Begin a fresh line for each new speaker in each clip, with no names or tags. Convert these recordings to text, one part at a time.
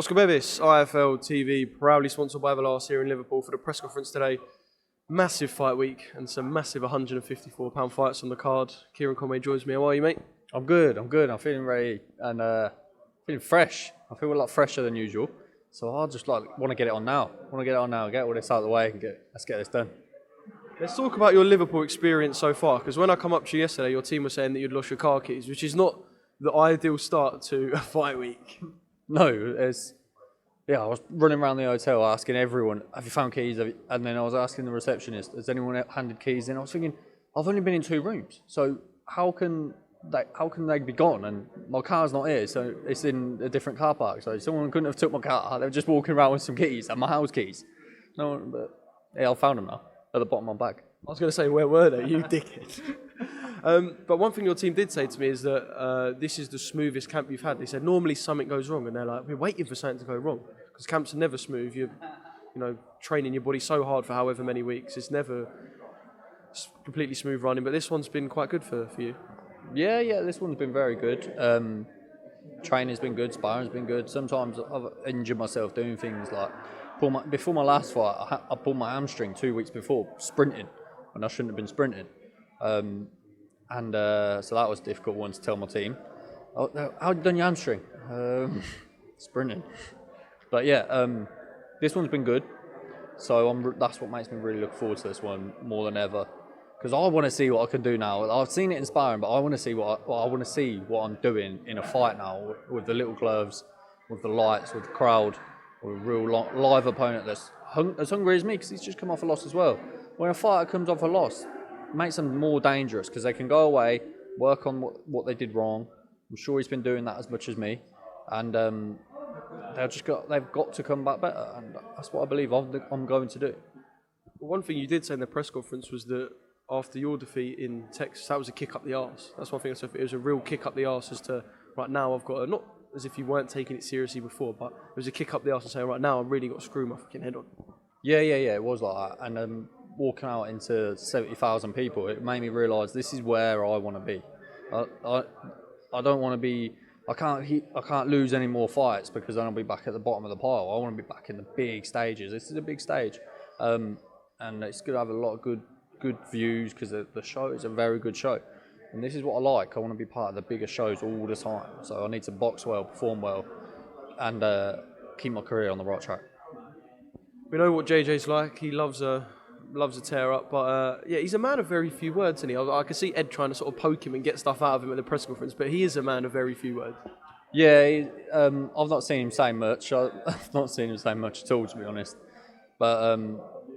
Oscar Bevis, IFL TV, proudly sponsored by Everlast here in Liverpool for the press conference today. Massive fight week and some massive £154 fights on the card. Kieron Conway joins me. How are you, mate?
I'm good. I'm feeling ready and feeling fresh. I feel a lot fresher than usual. So I just want to get it on now. Get all this out of the way and let's get this done.
Let's talk about your Liverpool experience so far, because when I come up to you yesterday, your team was saying that you'd lost your car keys, which is not the ideal start to a fight week.
No, I was running around the hotel asking everyone, have you found keys? And then I was asking the receptionist, has anyone handed keys in? I was thinking, I've only been in 2 rooms, so how can they be gone? And my car's not here, so it's in a different car park. So someone couldn't have took my car. They were just walking around with some keys and my house keys. No, but yeah, I found them now at the bottom of my bag.
I was going to say, where were they? You dickhead. But one thing your team did say to me is that this is the smoothest camp you've had. They said normally something goes wrong, and they're like, we're waiting for something to go wrong because camps are never smooth. You're, training your body so hard for however many weeks. It's never completely smooth running. But this one's been quite good for you.
Yeah, this one's been very good. Training's been good, sparring's been good. Sometimes I've injured myself doing things like before my last fight, I pulled my hamstring 2 weeks before sprinting, when I shouldn't have been sprinting. So that was a difficult one to tell my team. Oh, how you done your hamstring? Sprinting. But yeah, this one's been good. So that's what makes me really look forward to this one more than ever. Because I want to see what I can do now. I've seen it in sparring, but I want to see what I'm doing in a fight now with the little gloves, with the lights, with the crowd, with a real live opponent that's as hungry as me, because he's just come off a loss as well. When a fighter comes off a loss, it makes them more dangerous because they can go away, work on what they did wrong. I'm sure he's been doing that as much as me, and they've got to come back better, and that's what I believe I'm going to do.
One thing you did say in the press conference was that after your defeat in Texas, that was a kick up the arse. That's one thing I said. It was a real kick up the arse as to, right now I've got not as if you weren't taking it seriously before, but it was a kick up the arse and saying, right now I've really got to screw my fucking head on.
Yeah, it was like that. And walking out into 70,000 people, it made me realise this is where I want to be. I don't want to be. I can't lose any more fights because then I'll be back at the bottom of the pile. I want to be back in the big stages. This is a big stage, and it's going to have a lot of good views because the show is a very good show, and this is what I like. I want to be part of the bigger shows all the time, so I need to box well, perform well, and keep my career on the right track.
We know what JJ's like. He loves a tear up, but he's a man of very few words, isn't he? I can see Ed trying to sort of poke him and get stuff out of him at the press conference, but he is a man of very few words.
Yeah, I've not seen him say much. I've not seen him say much at all, to be honest. But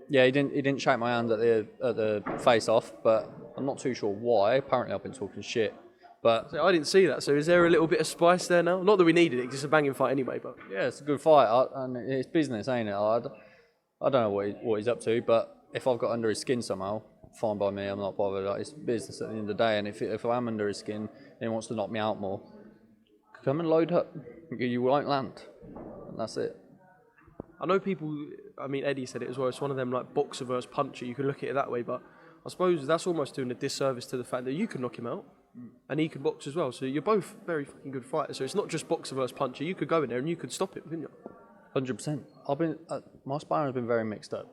he didn't shake my hand at the face-off, but I'm not too sure why. Apparently I've been talking shit. But
I didn't see that, so is there a little bit of spice there now? Not that we needed it, because it's a banging fight anyway. But
yeah, it's a good fight, and it's business, ain't it? I don't know what he's up to, but if I've got under his skin somehow, fine by me, I'm not bothered. It's business at the end of the day, and if I am under his skin and he wants to knock me out more, come and load up. You won't land, and that's it.
I know Eddie said it as well, it's one of them like boxer versus puncher, you can look at it that way, but I suppose that's almost doing a disservice to the fact that you can knock him out, and he can box as well, so you're both very fucking good fighters, so it's not just boxer versus puncher, you could go in there and you could stop it, couldn't you?
100%. My sparring has been very mixed up.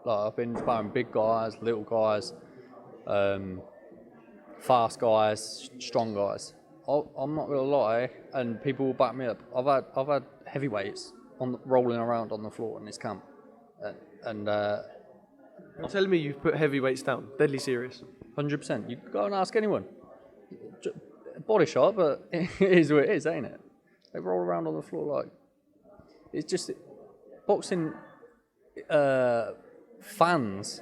Like, I've been sparring big guys, little guys, fast guys, strong guys. I'm not gonna lie, and people will back me up. I've had heavyweights rolling around on the floor in this camp, and
You're telling me you've put heavyweights down? Deadly serious?
100%. You can go and ask anyone. Body shot, but it is what it is, ain't it? They roll around on the floor like it's just boxing. Fans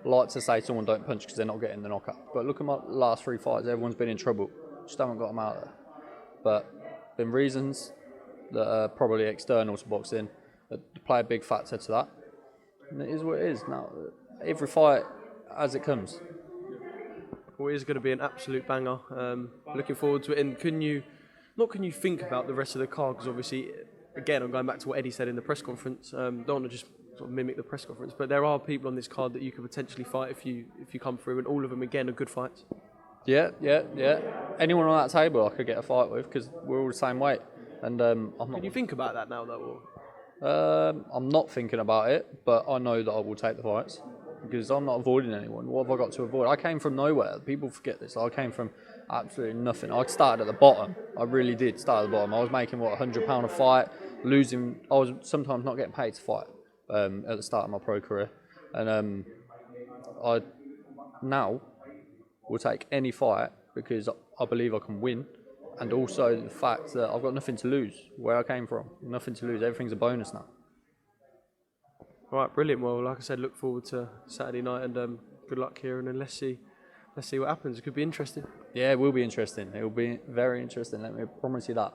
like to say someone don't punch because they're not getting the knockout. But look at my last 3 fights, everyone's been in trouble. Just haven't got them out there. But been reasons that are probably external to boxing that play a big factor to that. And it is what it is. Now, every fight as it comes.
Well, it is going to be an absolute banger. Looking forward to it. And can you think about the rest of the card? Because obviously, again, I'm going back to what Eddie said in the press conference. Don't want to just sort of mimic the press conference, but there are people on this card that you could potentially fight if you come through, and all of them again are good fights.
Yeah. Anyone on that table I could get a fight with because we're all the same weight. And I'm
Can
not.
you think about that now, though?
I'm not thinking about it, but I know that I will take the fights because I'm not avoiding anyone. What have I got to avoid? I came from nowhere. People forget this. I came from absolutely nothing. I started at the bottom. I really did start at the bottom. I was making £100 a fight, losing. I was sometimes not getting paid to fight at the start of my pro career, and I now will take any fight because I believe I can win. And also the fact that I've got nothing to lose, where I came from. Nothing to lose, everything's a bonus now.
All right, brilliant. Well, like I said, look forward to Saturday night, and good luck, Kieran, and let's see what happens. It could be interesting.
Yeah, it will be interesting. It will be very interesting, let me promise you that.